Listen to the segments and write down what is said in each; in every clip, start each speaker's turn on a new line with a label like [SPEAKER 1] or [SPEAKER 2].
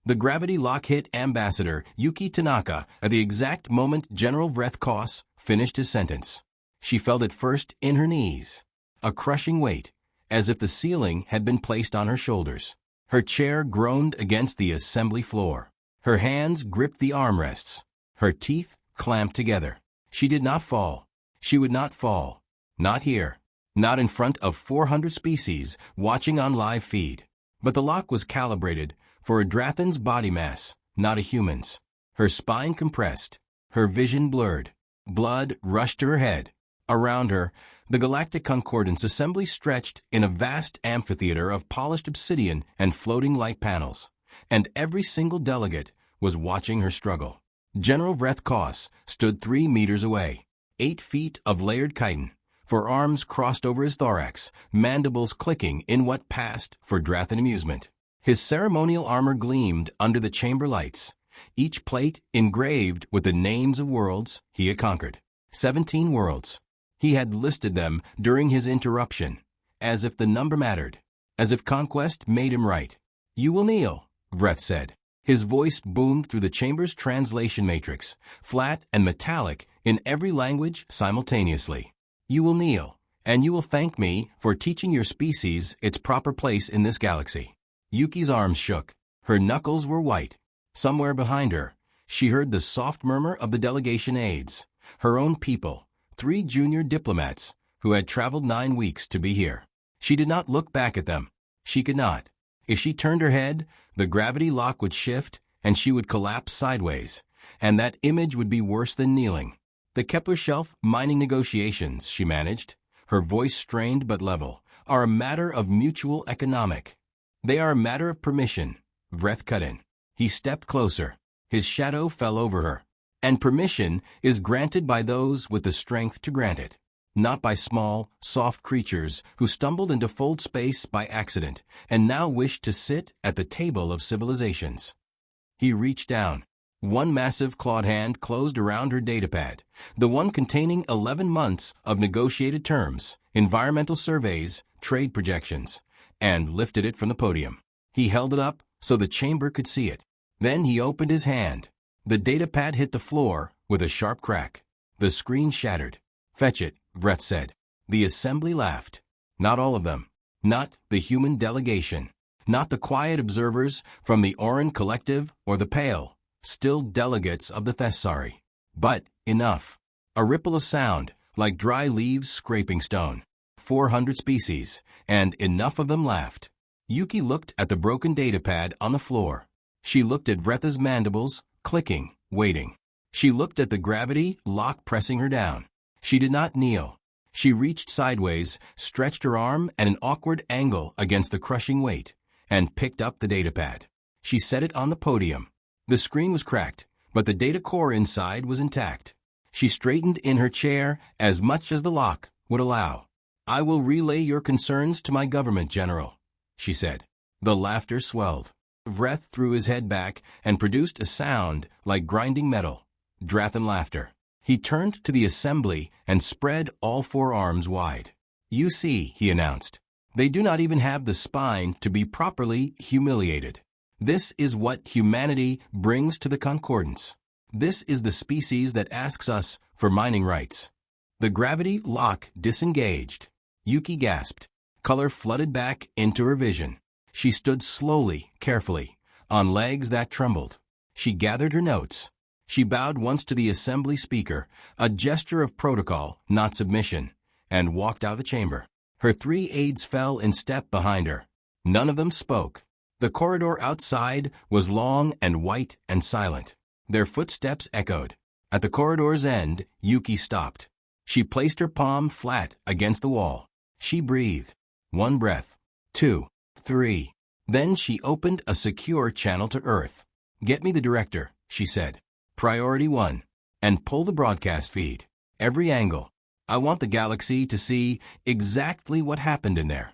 [SPEAKER 1] The gravity lock hit Ambassador Yuki Tanaka at the exact moment General Vreth Koss finished his sentence. She felt it first in her knees. A crushing weight, as if the ceiling had been placed on her shoulders. Her chair groaned against the assembly floor. Her hands gripped the armrests. Her teeth clamped together. She did not fall. She would not fall. Not here. Not in front of 400 species watching on live feed. But the lock was calibrated for a Drathan's body mass, not a human's. Her spine compressed. Her vision blurred. Blood rushed to her head. Around her, the Galactic Concordance assembly stretched in a vast amphitheater of polished obsidian and floating light panels. And every single delegate was watching her struggle. General Vreth Koss stood 3 meters away. 8 feet of layered chitin, forearms crossed over his thorax, mandibles clicking in what passed for Drathan amusement. His ceremonial armor gleamed under the chamber lights, each plate engraved with the names of worlds he had conquered. 17 worlds. He had listed them during his interruption, as if the number mattered, as if conquest made him right. "You will kneel," Vreth said. His voice boomed through the chamber's translation matrix, flat and metallic in every language simultaneously. "You will kneel, and you will thank me for teaching your species its proper place in this galaxy." Yuki's arms shook. Her knuckles were white. Somewhere behind her, she heard the soft murmur of the delegation aides, her own people, 3 junior diplomats who had traveled 9 weeks to be here. She did not look back at them. She could not. If she turned her head, the gravity lock would shift and she would collapse sideways, and that image would be worse than kneeling. "The Kepler Shelf mining negotiations," she managed, her voice strained but level, "are a matter of mutual economic. They are a matter of permission," Vreth cut in. He stepped closer. His shadow fell over her. "And permission is granted by those with the strength to grant it, not by small, soft creatures who stumbled into fold space by accident and now wish to sit at the table of civilizations." He reached down. One massive clawed hand closed around her datapad, the one containing 11 months of negotiated terms, environmental surveys, trade projections, and lifted it from the podium. He held it up so the chamber could see it. Then he opened his hand. The datapad hit the floor with a sharp crack. The screen shattered. "Fetch it," Vreth said. The assembly laughed. Not all of them. Not the human delegation. Not the quiet observers from the Oran Collective or the pale, still delegates of the Thessari. But enough. A ripple of sound, like dry leaves scraping stone. 400 species, and enough of them laughed. Yuki looked at the broken datapad on the floor. She looked at Vretha's mandibles, clicking, waiting. She looked at the gravity lock pressing her down. She did not kneel. She reached sideways, stretched her arm at an awkward angle against the crushing weight, and picked up the datapad. She set it on the podium. The screen was cracked, but the data core inside was intact. She straightened in her chair as much as the lock would allow. "I will relay your concerns to my government, General," she said. The laughter swelled. Vreth threw his head back and produced a sound like grinding metal. Drathan laughter. He turned to the assembly and spread all 4 arms wide. "You see," he announced, "they do not even have the spine to be properly humiliated. This is what humanity brings to the Concordance. This is the species that asks us for mining rights." The gravity lock disengaged. Yuki gasped. Color flooded back into her vision. She stood slowly, carefully, on legs that trembled. She gathered her notes. She bowed once to the assembly speaker, a gesture of protocol, not submission, and walked out of the chamber. Her 3 aides fell in step behind her. None of them spoke. The corridor outside was long and white and silent. Their footsteps echoed. At the corridor's end, Yuki stopped. She placed her palm flat against the wall. She breathed. 1 breath. 2. 3. Then she opened a secure channel to Earth. "Get me the director," she said. "Priority 1. And pull the broadcast feed. Every angle. I want the galaxy to see exactly what happened in there."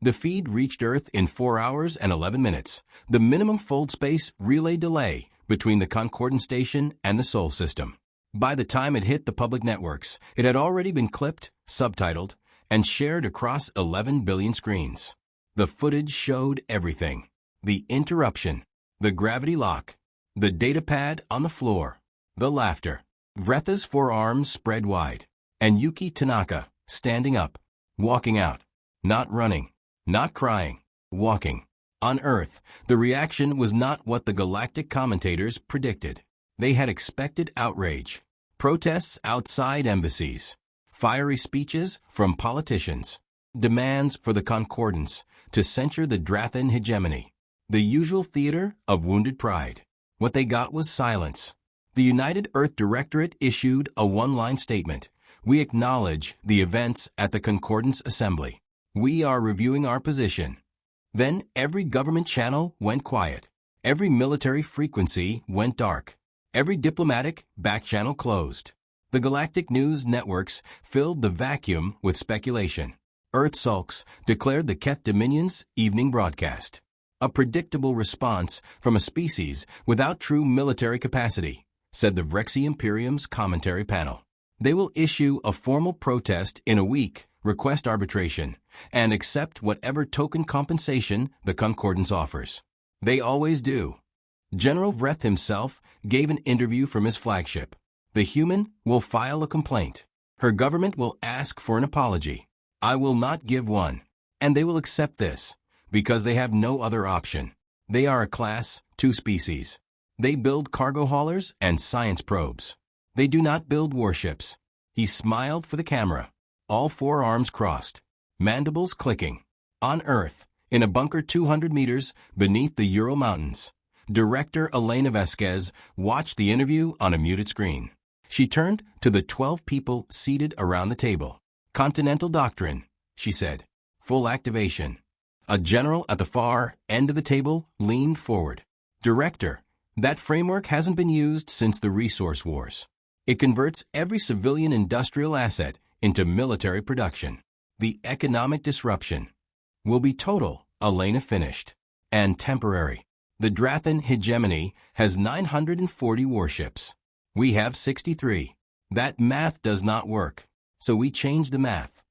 [SPEAKER 1] The feed reached Earth in 4 hours and 11 minutes, the minimum fold space relay delay between the Concordance station and the Sol system. By the time it hit the public networks, it had already been clipped, subtitled, and shared across 11 billion screens. The footage showed everything. The interruption, the gravity lock, the datapad on the floor, the laughter. Vretha's forearms spread wide, and Yuki Tanaka, standing up, walking out, not running, not crying, walking. On Earth, the reaction was not what the galactic commentators predicted. They had expected outrage, protests outside embassies, fiery speeches from politicians, demands for the concordance to censure the Drathan hegemony, the usual theater of wounded pride. What they got was silence. The United Earth Directorate issued a one-line statement. We acknowledge the events at the Concordance Assembly. We are reviewing our position. Then every government channel went quiet. Every military frequency went dark. Every diplomatic back channel closed. The galactic news networks filled the vacuum with speculation. Earth sulks declared the Keth Dominion's evening broadcast. A predictable response from a species without true military capacity, said the Vrexy Imperium's commentary panel. They will issue a formal protest in a week, request arbitration, and accept whatever token compensation the Concordance offers. They always do. General Vreth himself gave an interview from his flagship. The human will file a complaint. Her government will ask for an apology. I will not give one. And they will accept this, because they have no other option. They are a class, two species. They build cargo haulers and science probes. They do not build warships. He smiled for the camera. All four arms crossed, mandibles clicking. On Earth, in a bunker 200 meters beneath the Ural Mountains, Director Elena Vasquez watched the interview on a muted screen. She turned to the 12 people seated around the table. Continental Doctrine, she said. Full activation. A general at the far end of the table leaned forward. Director, that framework hasn't been used since the resource wars. It converts every civilian industrial asset into military production. The economic disruption will be total, Elena finished, and temporary. The Drathan hegemony has 940 warships. We have 63. That math does not work, so we changed the math.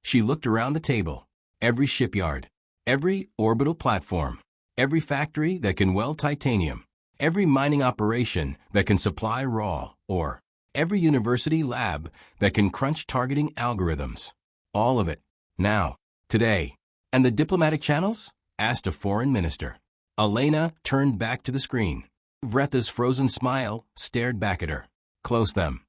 [SPEAKER 1] She looked around the table. Every shipyard, every orbital platform, every factory that can weld titanium, every mining operation that can supply raw ore, every university lab that can crunch targeting algorithms. All of it. Now. Today. And the diplomatic channels? Asked a foreign minister. Elena turned back to the screen. Vretha's frozen smile stared back at her. Close them.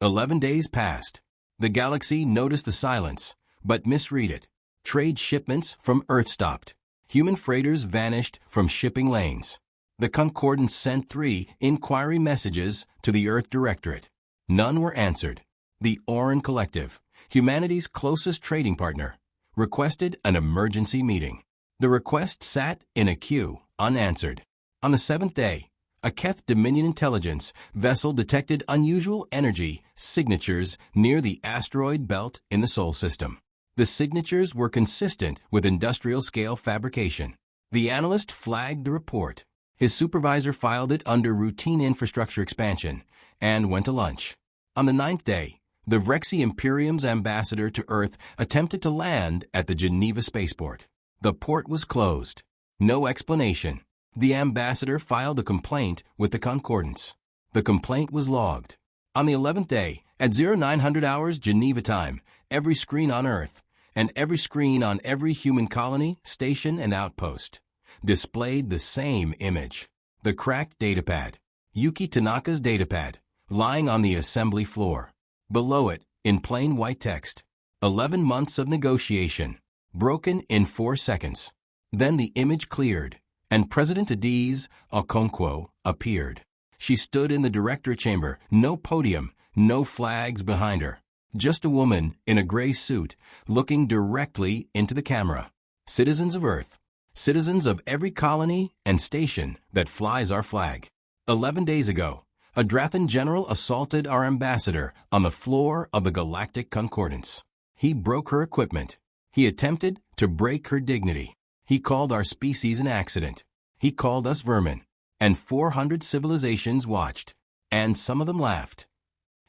[SPEAKER 1] 11 days passed. The galaxy noticed the silence, but misread it. Trade shipments from Earth stopped. Human freighters vanished from shipping lanes. The Concordance sent 3 inquiry messages to the Earth Directorate. None were answered. The Oran Collective, humanity's closest trading partner, requested an emergency meeting. The request sat in a queue, unanswered. On the 7th day, a Keth Dominion intelligence vessel detected unusual energy signatures near the asteroid belt in the Sol system. The signatures were consistent with industrial-scale fabrication. The analyst flagged the report. His supervisor filed it under routine infrastructure expansion and went to lunch. On the 9th day, the Vrexy Imperium's ambassador to Earth attempted to land at the Geneva spaceport. The port was closed. No explanation. The ambassador filed a complaint with the Concordance. The complaint was logged. On the 11th day, at 0900 hours Geneva time, every screen on Earth, and every screen on every human colony, station, and outpost, displayed the same image. The cracked datapad. Yuki Tanaka's datapad, lying on the assembly floor. Below it, in plain white text, 11 months of negotiation, broken in 4 seconds. Then the image cleared, and President Adiz Okonkwo appeared. She stood in the directorate chamber, no podium, no flags behind her. Just a woman in a gray suit, looking directly into the camera. Citizens of Earth. Citizens of every colony and station that flies our flag. 11 days ago, a Drathan general assaulted our ambassador on the floor of the Galactic Concordance. He broke her equipment. He attempted to break her dignity. He called our species an accident. He called us vermin. And 400 civilizations watched. And some of them laughed.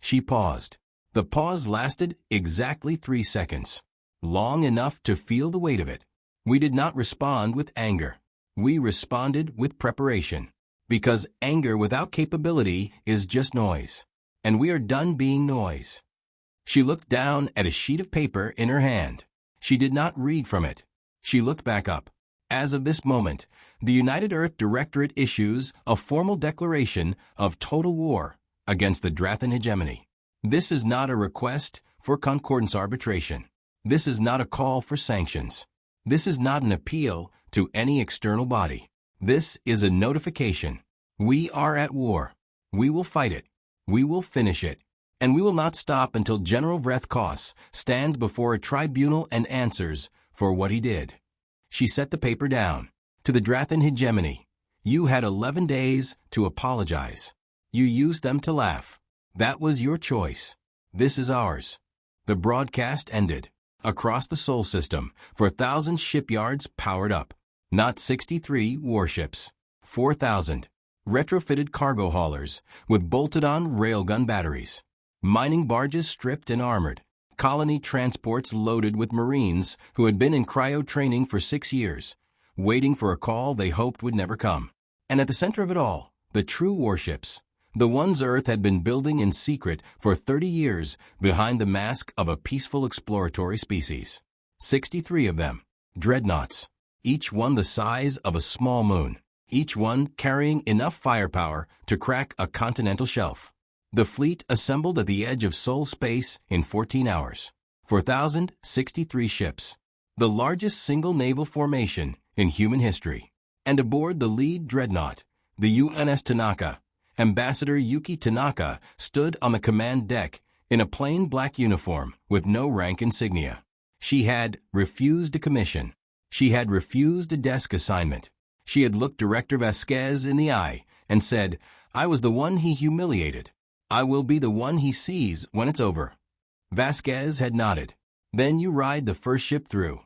[SPEAKER 1] She paused. The pause lasted exactly 3 seconds. Long enough to feel the weight of it. We did not respond with anger. We responded with preparation. Because anger without capability is just noise. And we are done being noise. She looked down at a sheet of paper in her hand. She did not read from it. She looked back up. As of this moment, the United Earth Directorate issues a formal declaration of total war against the Drathan hegemony. This is not a request for concordance arbitration. This is not a call for sanctions. This is not an appeal to any external body. This is a notification. We are at war. We will fight it. We will finish it. And we will not stop until General Vreth Koss stands before a tribunal and answers for what he did. She set the paper down. To the Drathan hegemony, you had 11 days to apologize. You used them to laugh. That was your choice. This is ours. The broadcast ended. Across the Sol system, 4,000 shipyards powered up. Not 63 warships. 4,000. Retrofitted cargo haulers with bolted-on railgun batteries. Mining barges stripped and armored. Colony transports loaded with Marines who had been in cryo training for 6 years, waiting for a call they hoped would never come. And at the center of it all, the true warships, the ones Earth had been building in secret for 30 years behind the mask of a peaceful exploratory species. 63 of them, dreadnoughts, each one the size of a small moon, each one carrying enough firepower to crack a continental shelf. The fleet assembled at the edge of Sol space in 14 hours. 4,063 ships. The largest single naval formation in human history. And aboard the lead dreadnought, the UNS Tanaka, Ambassador Yuki Tanaka stood on the command deck in a plain black uniform with no rank insignia. She had refused a commission. She had refused a desk assignment. She had looked Director Vasquez in the eye and said, "I was the one he humiliated. I will be the one he sees when it's over." Vasquez had nodded. Then you ride the first ship through.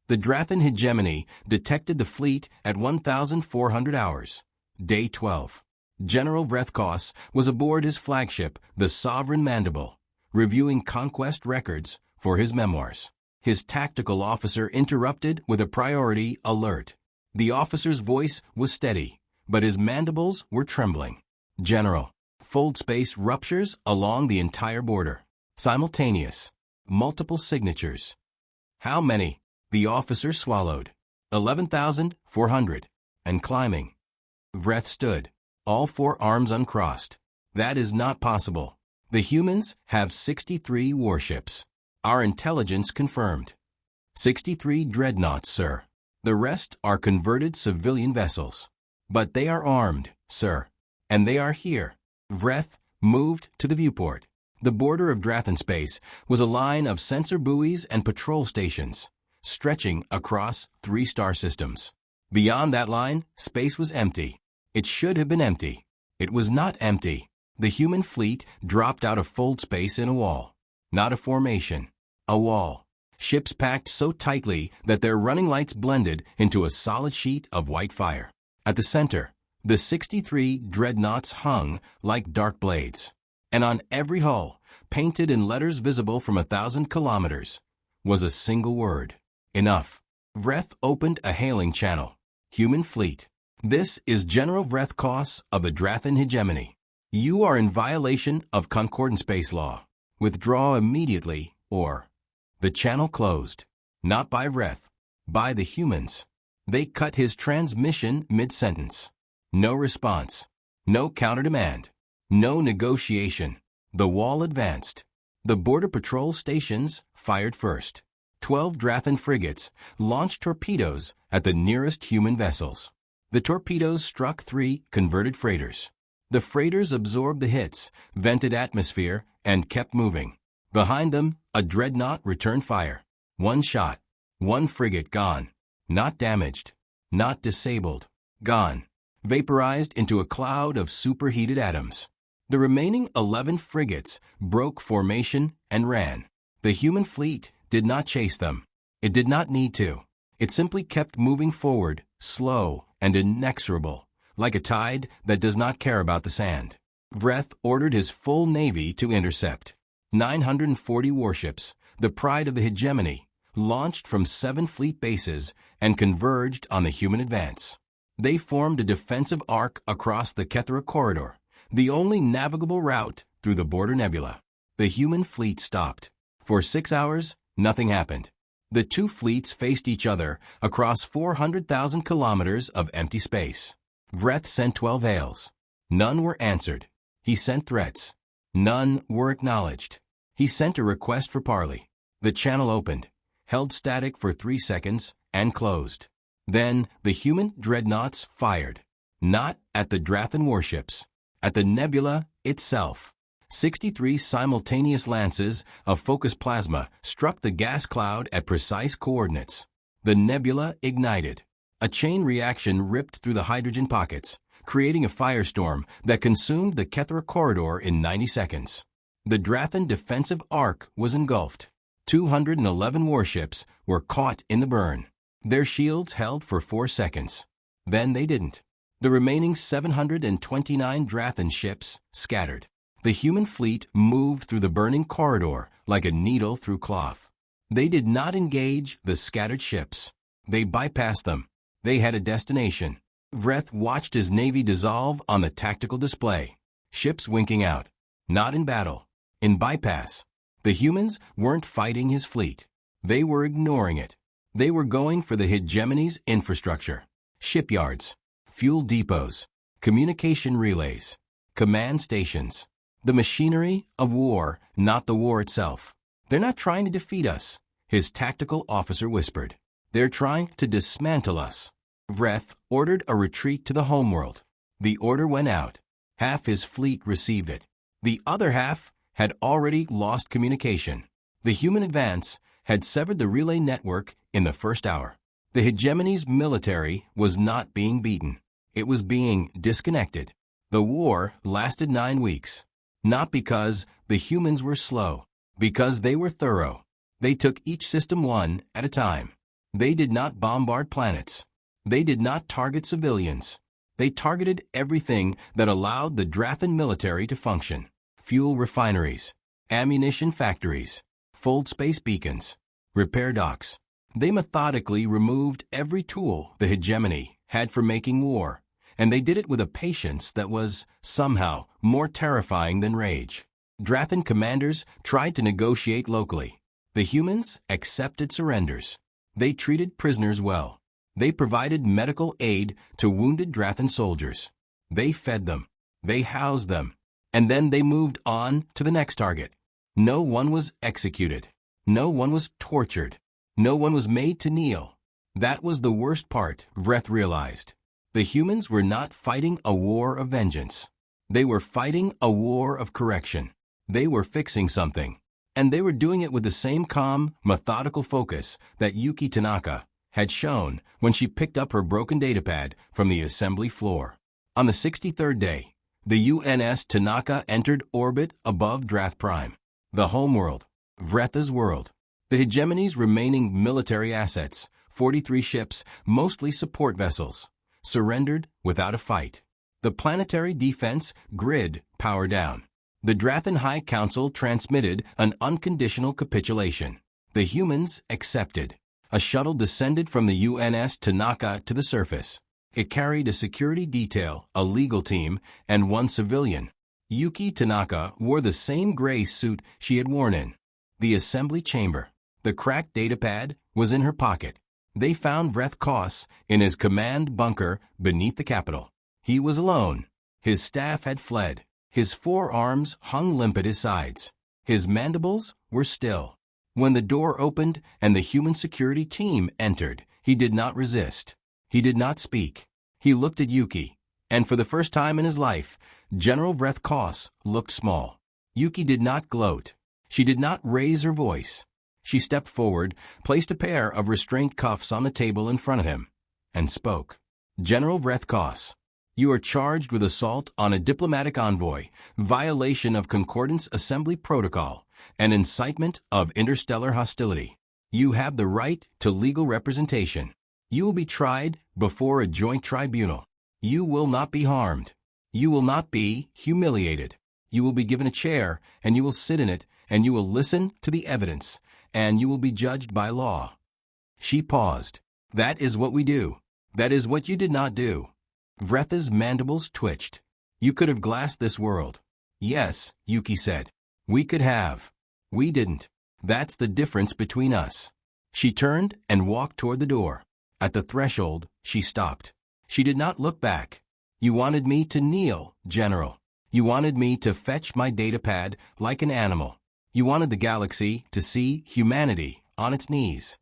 [SPEAKER 1] The Drathan hegemony detected the fleet at 1,400 hours. Day 12. General Vreth Koss was aboard his flagship, the Sovereign Mandible, reviewing conquest records for his memoirs. His tactical officer interrupted with a priority alert. The officer's voice was steady, but his mandibles were trembling. "General, fold space ruptures along the entire border. Simultaneous. Multiple signatures." "How many?" The officer swallowed. 11,400. And climbing. Vreth stood, all 4 arms uncrossed. "That is not possible. The humans have 63 warships. Our intelligence confirmed. 63 dreadnoughts, sir. The rest are converted civilian vessels. But they are armed, sir. And they are here." Vreth moved to the viewport. The border of Drathan space was a line of sensor buoys and patrol stations, stretching across 3 star systems. Beyond that line, space was empty. It should have been empty. It was not empty. The human fleet dropped out of fold space in a wall. Not a formation. A wall. Ships packed so tightly that their running lights blended into a solid sheet of white fire. At the center, the 63 dreadnoughts hung like dark blades. And on every hull, painted in letters visible from 1,000 kilometers, was a single word. Enough. Vreth opened a hailing channel. "Human fleet. This is General Vreth Koss of the Drathan hegemony. You are in violation of concordant space law. Withdraw immediately or..." The channel closed. Not by Vreth. By the humans. They cut his transmission mid-sentence. No response. No counter-demand. No negotiation. The wall advanced. The border patrol stations fired first. 12 Drathan frigates launched torpedoes at the nearest human vessels. The torpedoes struck 3 converted freighters. The freighters absorbed the hits, vented atmosphere, and kept moving. Behind them, a dreadnought returned fire. 1 shot. 1 frigate gone. Not damaged. Not disabled. Gone. Vaporized into a cloud of superheated atoms. The remaining 11 frigates broke formation and ran. The human fleet did not chase them. It did not need to. It simply kept moving forward, slow and inexorable, like a tide that does not care about the sand. Vreth ordered his full navy to intercept. 940 warships, the pride of the hegemony, launched from 7 fleet bases and converged on the human advance. They formed a defensive arc across the Kethra corridor, the only navigable route through the border nebula. The human fleet stopped. For 6 hours, nothing happened. The two fleets faced each other across 400,000 kilometers of empty space. Vreth sent 12 hails. None were answered. He sent threats. None were acknowledged. He sent a request for parley. The channel opened, held static for 3 seconds, and closed. Then the human dreadnoughts fired. Not at the Drathan warships. At the nebula itself. 63 simultaneous lances of focused plasma struck the gas cloud at precise coordinates. The nebula ignited. A chain reaction ripped through the hydrogen pockets, creating a firestorm that consumed the Kethra corridor in 90 seconds. The Drathan defensive arc was engulfed. 211 warships were caught in the burn. Their shields held for 4 seconds. Then they didn't. The remaining 729 Drathan ships scattered. The human fleet moved through the burning corridor like a needle through cloth. They did not engage the scattered ships. They bypassed them. They had a destination. Vreth watched his navy dissolve on the tactical display. Ships winking out. Not in battle. In bypass. The humans weren't fighting his fleet. They were ignoring it. They were going for the hegemony's infrastructure. Shipyards. Fuel depots. Communication relays. Command stations. The machinery of war, not the war itself. They're not trying to defeat us, his tactical officer whispered. They're trying to dismantle us. Vreth ordered a retreat to the homeworld. The order went out. Half his fleet received it. The other half had already lost communication. The human advance had severed the relay network in the first hour. The hegemony's military was not being beaten. It was being disconnected. The war lasted 9 weeks. Not because the humans were slow, because they were thorough. They took each system one at a time. They did not bombard planets. They did not target civilians. They targeted everything that allowed the Drathan military to function. Fuel refineries, ammunition factories, fold space beacons, repair docks. They methodically removed every tool the hegemony had for making war. And they did it with a patience that was, somehow, more terrifying than rage. Drathan commanders tried to negotiate locally. The humans accepted surrenders. They treated prisoners well. They provided medical aid to wounded Drathan soldiers. They fed them. They housed them. And then they moved on to the next target. No one was executed. No one was tortured. No one was made to kneel. That was the worst part, Vreth realized. The humans were not fighting a war of vengeance. They were fighting a war of correction. They were fixing something. And they were doing it with the same calm, methodical focus that Yuki Tanaka had shown when she picked up her broken datapad from the assembly floor. On the 63rd day, the UNS Tanaka entered orbit above Drath Prime, the homeworld, Vretha's world. The hegemony's remaining military assets, 43 ships, mostly support vessels, surrendered without a fight. The planetary defense grid power down. The Drathan High Council transmitted an unconditional capitulation. The humans accepted. A shuttle descended from the UNS Tanaka to the surface. It carried a security detail, a legal team, and 1 civilian. Yuki Tanaka wore the same gray suit she had worn in the assembly chamber. The cracked datapad was in her pocket. They found Vreth Koss in his command bunker beneath the Capitol. He was alone. His staff had fled. His forearms hung limp at his sides. His mandibles were still. When the door opened and the human security team entered, he did not resist. He did not speak. He looked at Yuki, and for the first time in his life, General Vreth Koss looked small. Yuki did not gloat. She did not raise her voice. She stepped forward, placed a pair of restraint cuffs on the table in front of him, and spoke. General Vreth Koss, you are charged with assault on a diplomatic envoy, violation of Concordance Assembly Protocol, and incitement of interstellar hostility. You have the right to legal representation. You will be tried before a joint tribunal. You will not be harmed. You will not be humiliated. You will be given a chair, and you will sit in it, and you will listen to the evidence, and you will be judged by law. She paused. That is what we do. That is what you did not do. Vretha's mandibles twitched. You could have glassed this world. Yes, Yuki said. We could have. We didn't. That's the difference between us. She turned and walked toward the door. At the threshold, she stopped. She did not look back. You wanted me to kneel, General. You wanted me to fetch my datapad like an animal. You wanted the galaxy to see humanity on its knees.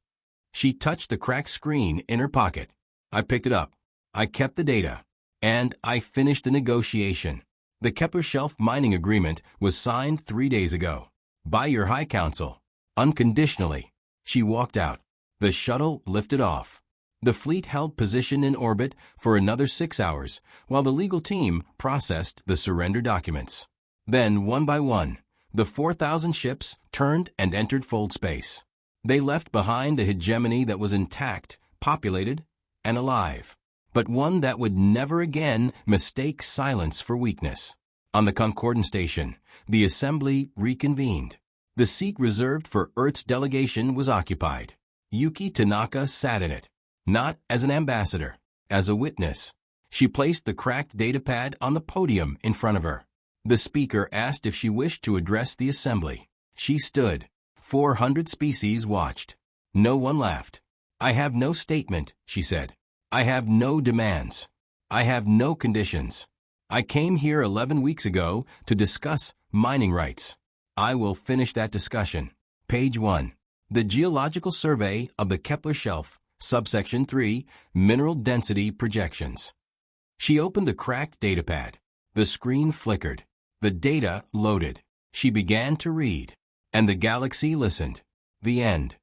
[SPEAKER 1] She touched the cracked screen in her pocket. I picked it up. I kept the data. And I finished the negotiation. The Kepler Shelf mining agreement was signed 3 days ago. By your High Council. Unconditionally. She walked out. The shuttle lifted off. The fleet held position in orbit for another 6 hours, while the legal team processed the surrender documents. Then, one by one, the 4,000 ships turned and entered fold space. They left behind a hegemony that was intact, populated, and alive, but one that would never again mistake silence for weakness. On the Concordant station, the assembly reconvened. The seat reserved for Earth's delegation was occupied. Yuki Tanaka sat in it, not as an ambassador, as a witness. She placed the cracked datapad on the podium in front of her. The speaker asked if she wished to address the assembly. She stood. 400 species watched. No one laughed. I have no statement, she said. I have no demands. I have no conditions. I came here 11 weeks ago to discuss mining rights. I will finish that discussion. Page 1. The Geological Survey of the Kepler Shelf, Subsection 3, Mineral Density Projections. She opened the cracked datapad. The screen flickered. The data loaded. She began to read. And the galaxy listened. The end.